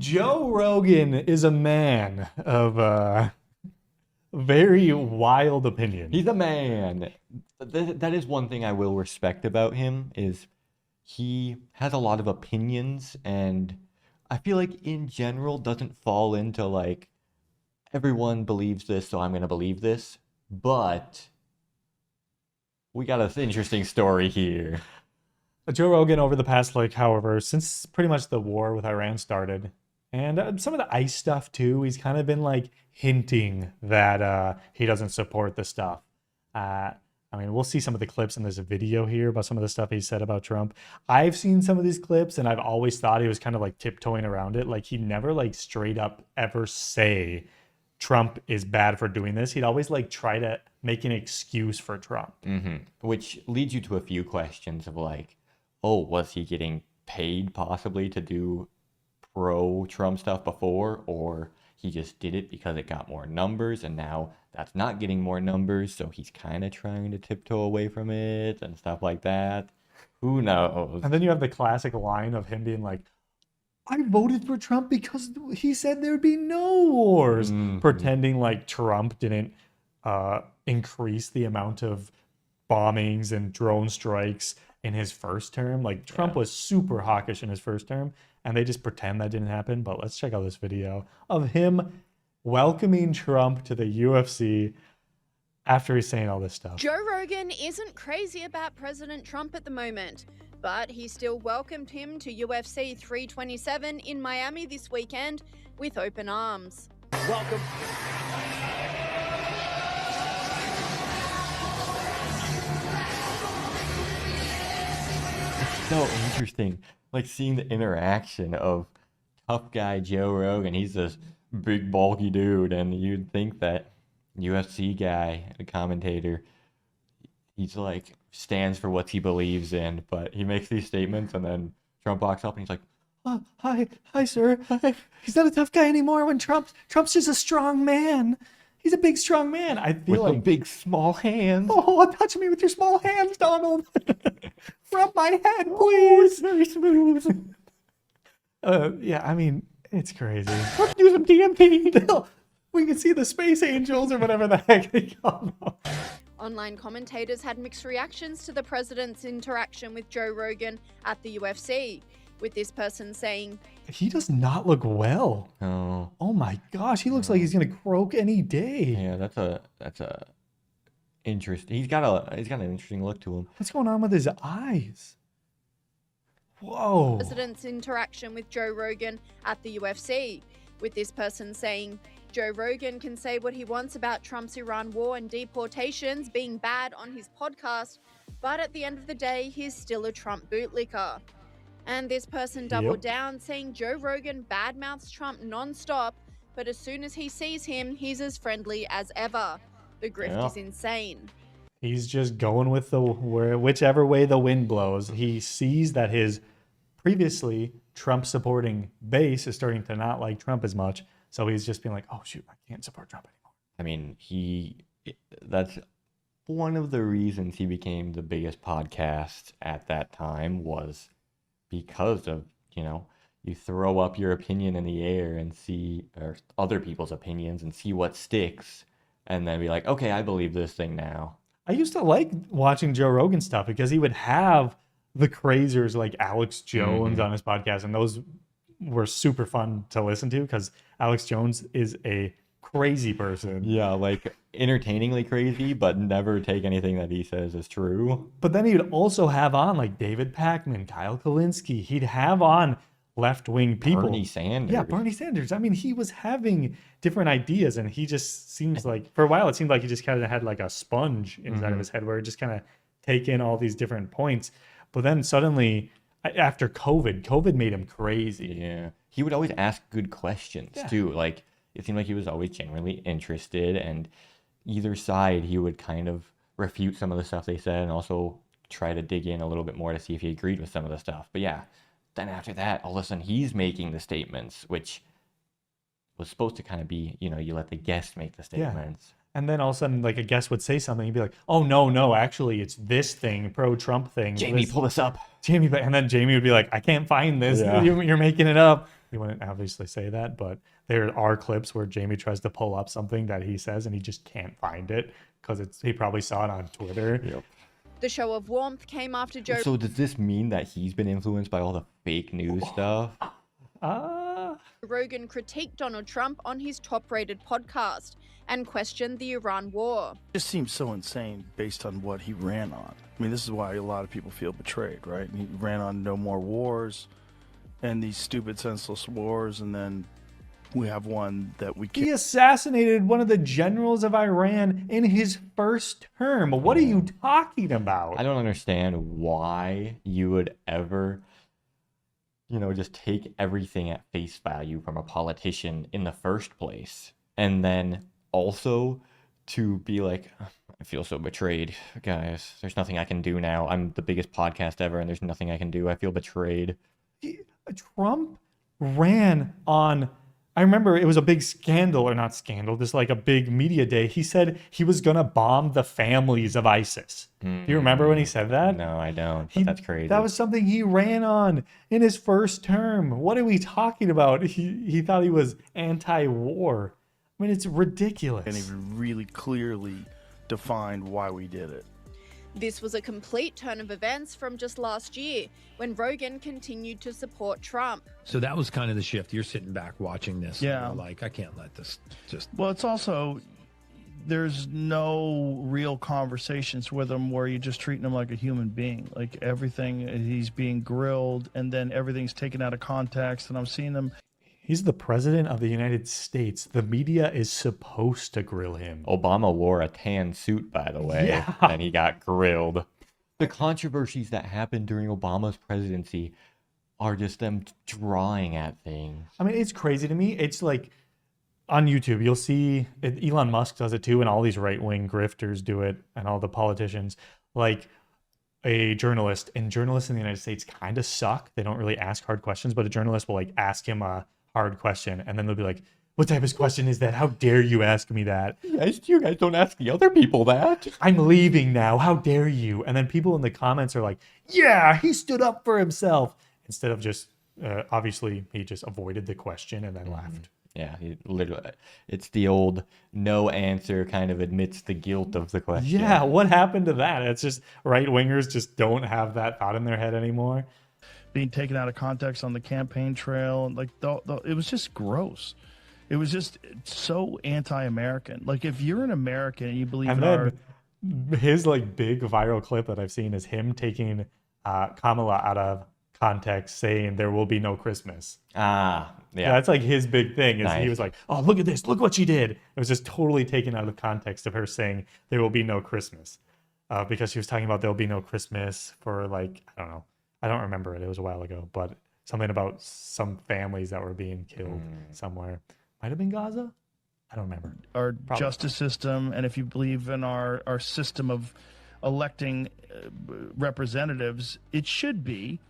Joe Rogan is a man of very wild opinion. He's a man. That is one thing I will respect about him is he has a lot of opinions, and I feel like in general doesn't fall into like everyone believes this, so I'm gonna believe this. But we got an interesting story here. Joe Rogan over the past, like, however, since pretty much the war with Iran started, and some of the ICE stuff too, he's kind of been like hinting that he doesn't support the stuff. I mean, we'll see some of the clips in this video here about some of the stuff he said about Trump. I've seen some of these clips, and I've always thought he was kind of like tiptoeing around it. Like, he'd never like straight up ever say Trump is bad for doing this. He'd always like try to make an excuse for Trump. Which leads you to a few questions of like, oh, was he getting paid possibly to do pro-Trump stuff before, or he just did it because it got more numbers, and now that's not getting more numbers, so he's kind of trying to tiptoe away from it and stuff like that. Who knows? And then you have the classic line of him being like, I voted for Trump because he said there'd be no wars, pretending like Trump didn't increase the amount of bombings and drone strikes in his first term. Like, Trump was super hawkish in his first term, and they just pretend that didn't happen. But let's check out this video of him welcoming Trump to the UFC after he's saying all this stuff. Joe Rogan isn't crazy about President Trump at the moment, but he still welcomed him to UFC 327 in Miami this weekend with open arms. Welcome. So interesting, like seeing the interaction of tough guy Joe Rogan. He's this big bulky dude, and you'd think that UFC guy, a commentator, he's like stands for what he believes in, but he makes these statements, and then Trump walks up and he's like, Oh, hi, sir. Hi. He's not a tough guy anymore. When Trump's just a strong man. He's a big, strong man. I feel with like the big small hands. Oh, touch me with your small hands, Donald. Rub my head, please. It's very smooth. Yeah, I mean, it's crazy. Let's do some DMT. We can see the space angels or whatever the heck they call them. Online commentators had mixed reactions to the president's interaction with Joe Rogan at the UFC, with this person saying, He does not look well. Oh. Oh my gosh, he looks like he's gonna croak any day. Yeah, that's a interesting. He's got an interesting look to him. What's going on with his eyes? Whoa. President's interaction with Joe Rogan at the UFC, with this person saying, Joe Rogan can say what he wants about Trump's Iran war and deportations being bad on his podcast, but at the end of the day, he's still a Trump bootlicker. And this person doubled down, saying Joe Rogan badmouths Trump nonstop, but as soon as he sees him, he's as friendly as ever. The grift is insane. He's just going with whichever way the wind blows. He sees that his previously Trump-supporting base is starting to not like Trump as much, so he's just being like, oh shoot, I can't support Trump anymore. I mean, that's one of the reasons he became the biggest podcast at that time, was because of, you throw up your opinion in the air and see other people's opinions and see what sticks, and then be like, okay, I believe this thing now. I used to like watching Joe Rogan stuff because he would have the crazers like Alex Jones on his podcast, and those were super fun to listen to because Alex Jones is a crazy person. Yeah, like entertainingly crazy, but never take anything that he says as true. But then he would also have on like David Pakman, Kyle Kalinske. He'd have on left-wing people. Bernie Sanders. Yeah, Bernie Sanders. I mean, he was having different ideas, and he just seems like, for a while, it seemed like he just kind of had like a sponge inside of his head where it just kind of take in all these different points. But then suddenly, after COVID made him crazy. Yeah. He would always ask good questions too. Like, it seemed like he was always genuinely interested, and either side he would kind of refute some of the stuff they said and also try to dig in a little bit more to see if he agreed with some of the stuff. But yeah, then after that, all of a sudden he's making the statements, which was supposed to kind of be, you let the guest make the statements. Yeah. And then all of a sudden, like, a guest would say something, he'd be like, oh, no, actually, it's this thing, pro-Trump thing. Jamie, pull this up. And then Jamie would be like, I can't find this. Yeah. You're making it up. He wouldn't obviously say that, but there are clips where Jamie tries to pull up something that he says and he just can't find it because he probably saw it on Twitter. Yep. The show of warmth came after Joe So does this mean that he's been influenced by all the fake news stuff? Rogan critiqued Donald Trump on his top-rated podcast and questioned the Iran war. It just seems so insane based on what he ran on. I mean, this is why a lot of people feel betrayed, right? He ran on no more wars and these stupid, senseless wars, and then we have one that we can't. He assassinated one of the generals of Iran in his first term. What are you talking about? I don't understand why you would ever, just take everything at face value from a politician in the first place. And then also to be like, I feel so betrayed, guys. There's nothing I can do now. I'm the biggest podcast ever, and there's nothing I can do. I feel betrayed. Trump ran on, I remember it was a big scandal, or not scandal, just like a big media day. He said he was going to bomb the families of ISIS. Do you remember when he said that? No, I don't. But that's crazy. That was something he ran on in his first term. What are we talking about? He thought he was anti-war. I mean, it's ridiculous. And he really clearly defined why we did it. This was a complete turn of events from just last year when Rogan continued to support Trump. So that was kind of the shift. You're sitting back watching this. Yeah. And you're like, I can't let this just. Well, it's also, there's no real conversations with him where you're just treating him like a human being. Like everything, he's being grilled and then everything's taken out of context. And I'm seeing them. He's the president of the United States. The media is supposed to grill him. Obama wore a tan suit, by the way, Yeah. and he got grilled. The controversies that happened during Obama's presidency are just them drawing at things. I mean, it's crazy to me. It's like on YouTube, you'll see Elon Musk does it too, and all these right-wing grifters do it, and all the politicians. Like a journalist, and journalists in the United States kind of suck. They don't really ask hard questions, but a journalist will like ask him a hard question, and then they'll be like, what type of question is that? How dare you ask me that? You guys don't ask the other people that. I'm leaving now. How dare you? And then people in the comments are like, yeah, he stood up for himself. Instead of just, obviously, he just avoided the question and then left. Yeah, he literally, it's the old no answer kind of admits the guilt of the question. Yeah, what happened to that? It's just right-wingers just don't have that thought in their head anymore. Being taken out of context on the campaign trail. And like, it was just gross. It was just so anti-American. Like, if you're an American and you believe And in our... then his like big viral clip that I've seen is him taking Kamala out of context, saying there will be no Christmas. Yeah. That's like his big thing is Nice. he was like, oh, look at this, look what she did. It was just totally taken out of context of her saying there will be no Christmas, because she was talking about there'll be no Christmas for like, I don't know, I don't remember it, was a while ago, but something about some families that were being killed somewhere. Might have been Gaza, I don't remember. Our Probably. justice system, and if you believe in our system of electing representatives, it should be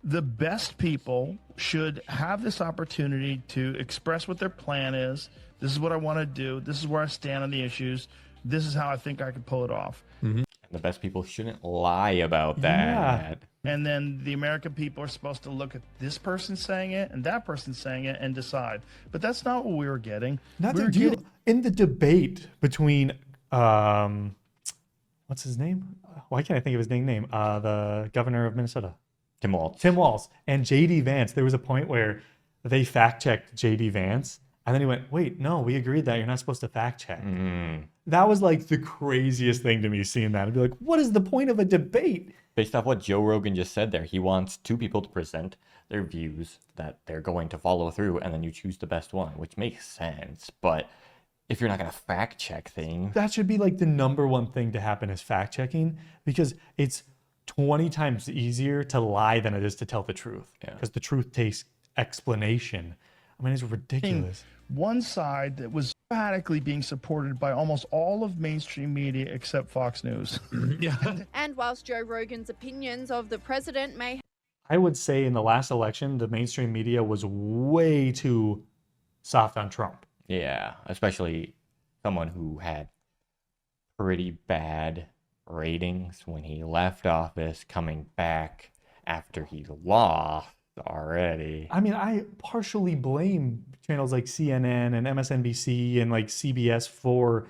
the best people should have this opportunity to express what their plan is. This is what I want to do. This is where I stand on the issues. This is how I think I can pull it off. The best people shouldn't lie about that. And then the American people are supposed to look at this person saying it and that person saying it and decide. But that's not what we were getting. Not we the were deal. getting In the debate between what's his name? Why can't I think of his name? The governor of Minnesota, Tim Walz. Tim Walz, and JD Vance. There was a point where they fact checked JD Vance, and then he went, "Wait, no, we agreed that you're not supposed to fact check." That was like the craziest thing to me, seeing that. I'd be like, "What is the point of a debate?" Based off what Joe Rogan just said there, he wants two people to present their views that they're going to follow through, and then you choose the best one, which makes sense. But if you're not going to fact check things, That should be like the number one thing to happen is fact checking, because it's 20 times easier to lie than it is to tell the truth. Yeah. Because the truth takes explanation. I mean, it's ridiculous. one side that was emphatically being supported by almost all of mainstream media except Fox News. Yeah. And whilst Joe Rogan's opinions of the president may I would say in the last election, the mainstream media was way too soft on Trump. yeah, especially someone who had pretty bad ratings when he left office, coming back after he lost. Already. I mean, I partially blame channels like CNN and MSNBC and like CBS for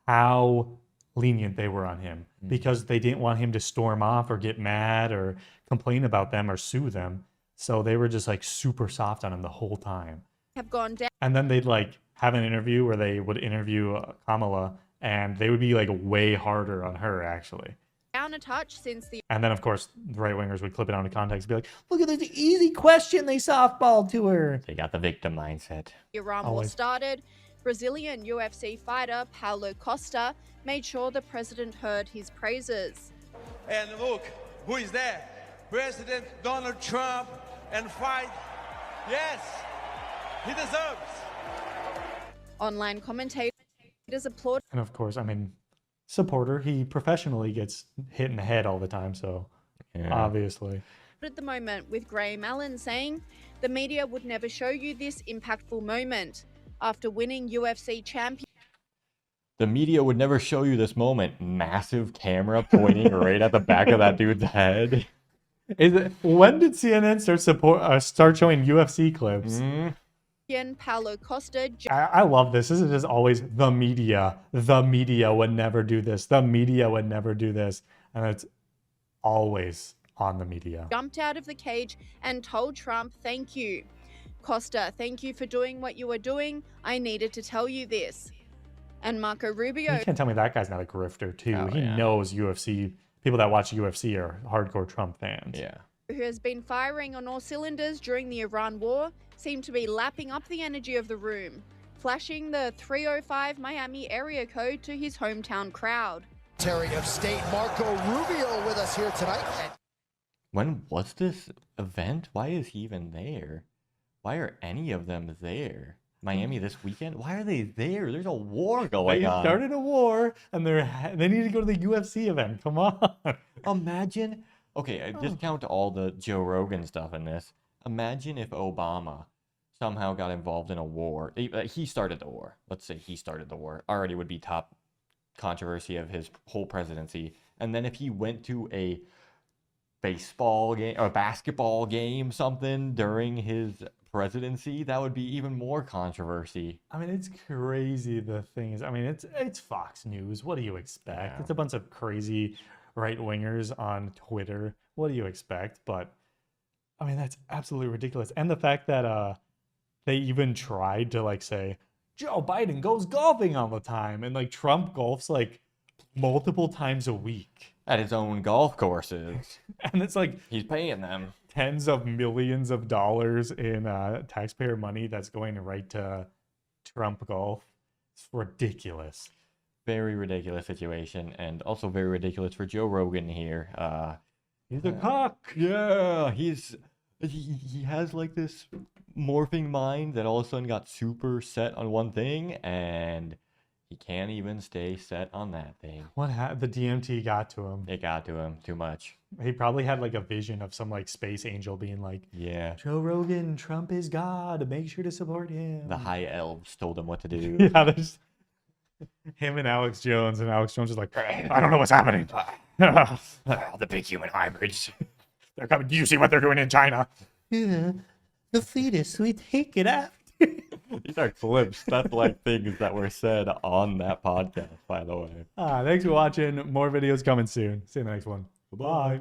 how lenient they were on him because they didn't want him to storm off or get mad or complain about them or sue them. So they were just like super soft on him the whole time. Have gone down. And then they'd like have an interview where they would interview Kamala and they would be like way harder on her actually. Down a touch since the And then, of course, the right wingers would clip it out of context and be like, look at this easy question they softballed to her. They got the victim mindset. Iran war Always. started. Brazilian UFC fighter Paulo Costa made sure the president heard his praises. And look, who is there? President Donald Trump and fight. Yes, he deserves. Online commentators applaud And of course, I mean, supporter, he professionally gets hit in the head all the time, so obviously. at the moment, with Graham Allen saying the media would never show you this impactful moment after winning UFC champion. The media would never show you this moment. Massive camera pointing right at the back of that dude's head. When did CNN start showing UFC clips? Paulo Costa. I love this. This is just always the media. The media would never do this. The media would never do this. And it's always on the media. Jumped out of the cage and told Trump, "Thank you. Costa, thank you for doing what you were doing. I needed to tell you this." And Marco Rubio. You can't tell me that guy's not a grifter, too. Oh, he yeah. knows UFC. People that watch UFC are hardcore Trump fans. Yeah. Who has been firing on all cylinders during the Iran war, seemed to be lapping up the energy of the room, flashing the 305 Miami area code to his hometown crowd. Secretary of State Marco Rubio with us here tonight. When was this event? Why is he even there? Why are any of them there? Miami this weekend? Why are they there? There's a war going They on. started a war, and they need to go to the UFC event. Come on. Imagine. Okay, I discount all the Joe Rogan stuff in this. Imagine if Obama somehow got involved in a war. He started the war. Let's say he started the war. Already would be top controversy of his whole presidency. And then if he went to a baseball game or basketball game, something during his presidency, that would be even more controversy. I mean, it's crazy. The thing is, I mean, it's Fox News. What do you expect? Yeah. It's a bunch of crazy right wingers on Twitter. What do you expect? But I mean, that's absolutely ridiculous. And the fact that they even tried to like say Joe Biden goes golfing all the time, and like Trump golfs like multiple times a week, At his own golf courses. and it's like He's paying them. tens of millions of dollars in taxpayer money that's going right to Trump golf. It's ridiculous. Very ridiculous situation, and also very ridiculous for Joe Rogan here. He's a cock. Yeah, he has like this morphing mind that all of a sudden got super set on one thing, and he can't even stay set on that thing. The DMT got to him. It got to him too much. He probably had like a vision of some like space angel being like, Yeah, Joe Rogan, Trump is God. Make sure to support him. the high elves told him what to do. Yeah, there's him and Alex Jones is like, I don't know what's happening. The big human hybrids. They're coming. Do you see what they're doing in China? Yeah, the fetus, we take it after. These are clips. That's like things that were said on that podcast, by the way. Thanks for watching. More videos coming soon. See you in the next one. Bye.